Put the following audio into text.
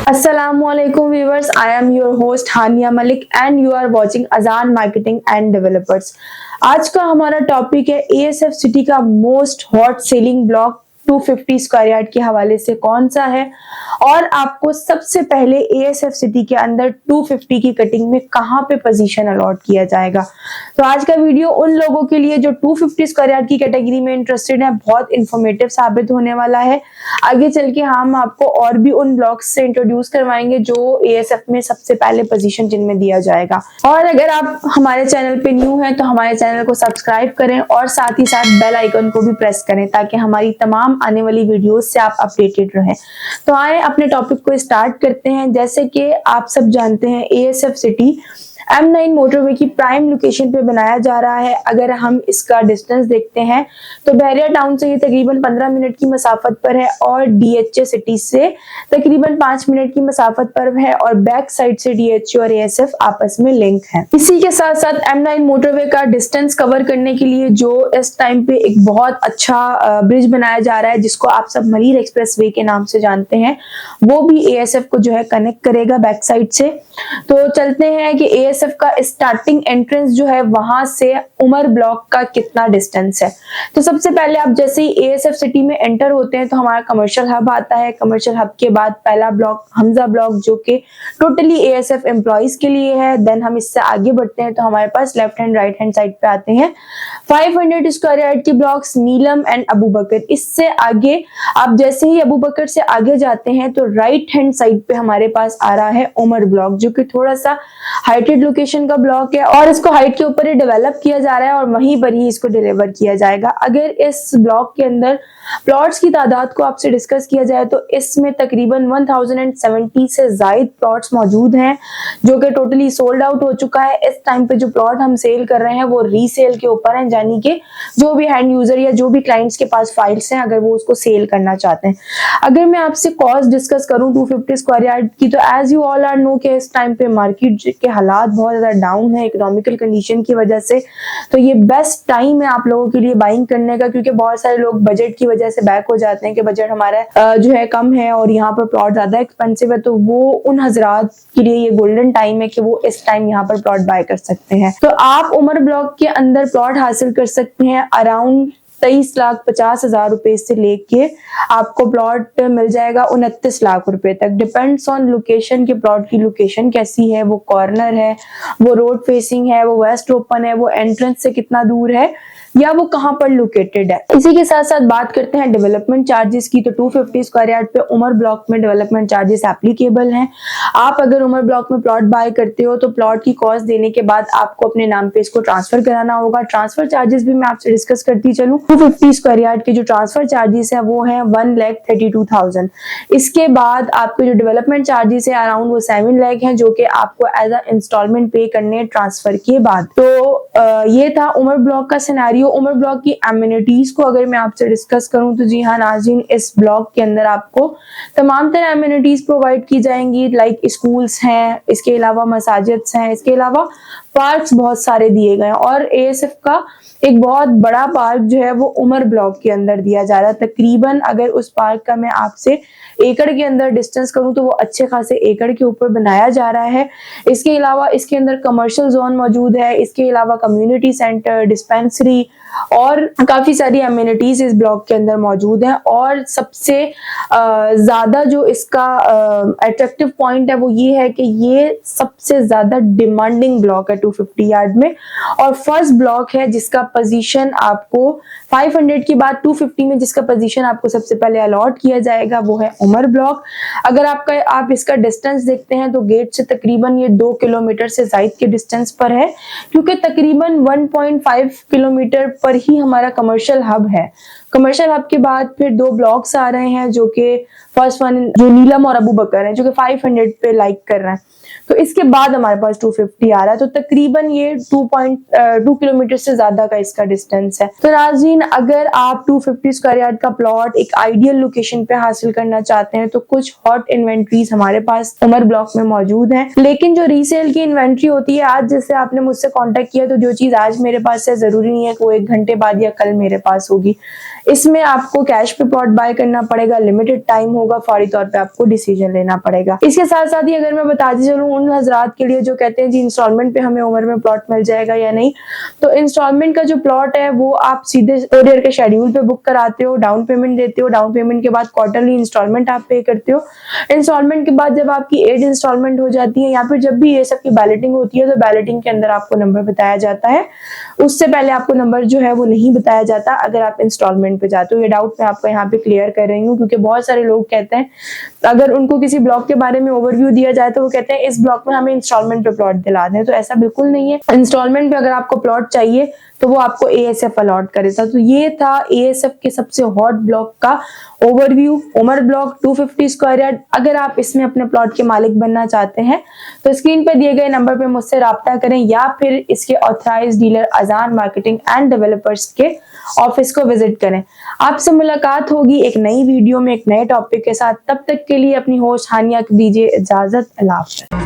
Assalamualaikum viewers, I am your host Hania Malik and you are watching Azan marketing and developers. आज का हमारा topic है ASF city का most hot selling block 250 square yard के हवाले से कौन सा है और आपको सबसे पहले एएसएफ सिटी के अंदर 250 की कटिंग में कहां पे पोजीशन अलॉट किया जाएगा। तो आज का वीडियो उन लोगों के लिए जो 250 स्क्वायर यार्ड की कैटेगरी में इंटरेस्टेड है, बहुत इंफॉर्मेटिव साबित होने वाला है। आगे चल के हम आपको और भी उन ब्लॉक्स से इंट्रोड्यूस करवाएंगे जो एएसएफ में सबसे पहले पोजीशन जिनमें दिया जाएगा। और अगर आप हमारे चैनल पे न्यू हैं तो हमारे चैनल को सब्सक्राइब करें और साथ ही साथ बेल आइकन को भी प्रेस करें ताकि हमारी तमाम आने वाली वीडियोस से आप अपडेटेड रहें। तो आए अपने टॉपिक को स्टार्ट करते हैं। जैसे कि आप सब जानते हैं एएसएफ सिटी M9 मोटरवे की प्राइम लोकेशन पे बनाया जा रहा है। अगर हम इसका डिस्टेंस देखते हैं तो बहरिया टाउन से ये तकरीबन 15 मिनट की मसाफत पर है और डीएचए सिटी से तकरीबन 5 मिनट की मसाफत पर है और बैक साइड से डीएचए और एएसएफ आपस में लिंक है। इसी के साथ साथ M9 मोटरवे का डिस्टेंस कवर करने के लिए जो इस टाइम पे एक बहुत अच्छा ब्रिज बनाया जा रहा है जिसको आप सब मलीर एक्सप्रेस वे के नाम से जानते हैं, वो भी एएसएफ को जो है कनेक्ट करेगा बैक साइड से। तो चलते हैं कि एएसएफ का स्टार्टिंग एंट्रेंस जो है वहां से उमर ब्लॉक का कितना डिस्टेंस है। तो सबसे पहले आप जैसे ही एएसएफ सिटी में एंटर होते हैं तो हमारा कमर्शियल हब आता है। कमर्शियल हब के बाद पहला ब्लॉक हमजा ब्लॉक जो कि टोटली एएसएफ एम्प्लॉइज के लिए है। देन हम इससे आगे बढ़ते हैं तो हमारे पास left hand right hand side पे आते हैं 500 स्क्वायर यार्ड के ब्लॉक्स नीलम एंड अबू बकर। इससे आगे आप जैसे ही अबू बकर से आगे जाते हैं तो राइट हैंड साइड पे हमारे पास आ रहा है उमर ब्लॉक जो कि थोड़ा सा हाइटेड लोकेशन का ब्लॉक है और इसको हाइट के ऊपर ही डेवलप किया जा रहा है और वहीं पर ही इसको डिलीवर किया जाएगा। अगर इस ब्लॉक के अंदर प्लॉट्स की तादाद को आपसे डिस्कस किया जाए तो इसमें तकरीबन 1070 से ज्यादा प्लॉट्स मौजूद हैं जो कि टोटली सोल्ड आउट हो चुका है। इस टाइम पे जो प्लॉट हम सेल कर रहे हैं वो रीसेल के ऊपर है, यानी कि जो भी हैंड यूजर या जो भी क्लाइंट्स के पास फाइल्स हैं अगर वो उसको सेल करना चाहते हैं। अगर मैं आपसे कॉस्ट डिस्कस करूं 250 स्क्वायर यार्ड की तो as you all are know के इस टाइम पे मार्केट के हालात बहुत ज्यादा डाउन है इकोनॉमिकल कंडीशन की वजह से। तो ये बेस्ट टाइम है आप लोगों के लिए बाइंग करने का, क्योंकि बहुत सारे लोग बजट की वजह से बैक हो जाते हैं कि बजट हमारा जो है कम है और यहाँ पर प्लॉट ज्यादा एक्सपेंसिव है। तो वो उन हजरात के लिए ये गोल्डन टाइम है कि वो इस टाइम यहाँ पर प्लॉट बाय कर सकते हैं। तो आप उमर ब्लॉक के अंदर प्लॉट हासिल कर सकते हैं अराउंड 23,50,000 रुपए से लेके आपको प्लॉट मिल जाएगा 29 लाख रुपए तक। डिपेंड्स ऑन लोकेशन के प्लॉट की लोकेशन कैसी है, वो कॉर्नर है, वो रोड फेसिंग है, वो वेस्ट ओपन है, वो एंट्रेंस से कितना दूर है या वो कहां पर लोकेटेड है। इसी के साथ साथ बात करते हैं डेवलपमेंट चार्जेस की। तो 250 स्क्वायर यार्ड पे उमर ब्लॉक में डेवलपमेंट चार्जेस एप्लीकेबल हैं। आप अगर उमर ब्लॉक में प्लॉट बाय करते हो तो प्लॉट की कॉस्ट देने के बाद आपको अपने नाम पे इसको ट्रांसफर कराना होगा। ट्रांसफर चार्जेस भी मैं आपसे डिस्कस करती चलूं। 250 स्क्वायर यार्ड के जो ट्रांसफर चार्जेस है वो है 1,32,000। इसके बाद आपके जो डेवलपमेंट चार्जेस है अराउंड वो 7 लाख है जो कि आपको एज अ इंस्टॉलमेंट पे करने ट्रांसफर के बाद। तो ये था उमर ब्लॉक का सिनेरियो। उमर ब्लॉक की एमिनिटीज को अगर मैं आपसे डिस्कस करूं तो जी हाँ नाज़रीन, इस ब्लॉक के अंदर आपको तमाम तरह एमिनिटीज प्रोवाइड की जाएंगी। लाइक स्कूल्स हैं, इसके अलावा मसाजिद्स हैं, इसके अलावा पार्क्स बहुत सारे दिए गए हैं और एएसएफ का एक बहुत बड़ा पार्क जो है वो उमर ब्लॉक के अंदर दिया जा रहा है। तकरीबन अगर उस पार्क का मैं आपसे एकड़ के अंदर डिस्टेंस करूं तो वो अच्छे खासे एकड़ के ऊपर बनाया जा रहा है। इसके अलावा इसके अंदर कमर्शियल जोन मौजूद है, इसके अलावा कम्युनिटी सेंटर, डिस्पेंसरी और काफी सारी एमिनिटीज इस ब्लॉक के अंदर मौजूद हैं। और सबसे ज्यादा जो इसका अट्रैक्टिव पॉइंट है वो ये है कि ये सबसे ज्यादा डिमांडिंग ब्लॉक है 250 यार्ड में और फर्स्ट ब्लॉक है जिसका पोजीशन आपको 500 के बाद 250 में जिसका पोजीशन आपको सबसे पहले अलॉट किया जाएगा वो है उमर ब्लॉक। अगर आप इसका डिस्टेंस देखते हैं तो गेट से तकरीबन ये 2 किलोमीटर से ज्यादा के डिस्टेंस पर है, क्योंकि तकरीबन 1.5 किलोमीटर पर ही हमारा कमर्शियल हब है। कमर्शियल हब के बाद फिर 2 ब्लॉक्स आ रहे हैं, जो कि फर्स्ट वन जो नीलम और अबू बकर है, जो कि 500 पे लाइक कर रहे हैं। तो इसके बाद हमारे पास 250 आ रहा है, तो तकरीबन ये 2.2 किलोमीटर से ज्यादा का इसका डिस्टेंस है। तो नाज़रीन, अगर आप 250 स्क्वायर यार्ड का प्लॉट एक आइडियल लोकेशन पे हासिल करना चाहते हैं तो कुछ हॉट इन्वेंट्रीज हमारे पास उमर ब्लॉक में मौजूद है। लेकिन जो रीसेल की इन्वेंट्री होती है, आज जैसे आपने मुझसे कॉन्टेक्ट किया तो जो चीज आज मेरे पास है जरूरी नहीं है कि वो 1 घंटे बाद या कल मेरे पास होगी। इसमें आपको कैश पे प्लॉट बाय करना पड़ेगा, लिमिटेड टाइम होगा, फौरी तौर पे आपको डिसीजन लेना पड़ेगा। इसके साथ साथ ही अगर मैं बताती चलूं उन हजरात के लिए जो कहते हैं जी इंस्टॉलमेंट पे हमें उमर में प्लॉट मिल जाएगा या नहीं, तो इंस्टॉलमेंट का जो प्लॉट है वो आप सीधे कोरियर के शेड्यूल पे बुक कराते हो, डाउन पेमेंट देते हो, डाउन पेमेंट के बाद क्वार्टरली इंस्टॉलमेंट आप पे करते हो। इंस्टॉलमेंट के बाद जब आपकी 8 इंस्टॉलमेंट हो जाती है या फिर जब भी ये सब की बैलेटिंग होती है, तो बैलेटिंग के अंदर आपको नंबर बताया जाता है। उससे पहले आपको नंबर जो है वो नहीं बताया जाता अगर आप इंस्टॉलमेंट पे जाते हो। ये डाउट मैं आपको यहाँ पे क्लियर कर रही हूँ, क्योंकि बहुत सारे लोग कहते हैं अगर उनको किसी ब्लॉक के बारे में ओवरव्यू दिया जाए तो वो कहते हैं इस ब्लॉक में हमें इंस्टॉलमेंट पे प्लॉट दिला दें। तो ऐसा बिल्कुल नहीं है। इंस्टॉलमेंट पे अगर आपको प्लॉट चाहिए तो वो आपको एएसएफ अलॉट करेगा। तो ये था एएसएफ के सबसे हॉट ब्लॉक का overview, Umar block 250 square yard. अगर आप इसमें अपने प्लॉट के मालिक बनना चाहते हैं तो स्क्रीन पे दिए गए नंबर पे मुझसे राब्ता करें या फिर इसके ऑथराइज्ड डीलर अजान मार्केटिंग एंड डेवलपर्स के ऑफिस को विजिट करें। आपसे मुलाकात होगी एक नई वीडियो में एक नए टॉपिक के साथ। तब तक के लिए अपनी होस्ट हानिया को दीजिए इजाजत। अल्लाह हाफ़िज़।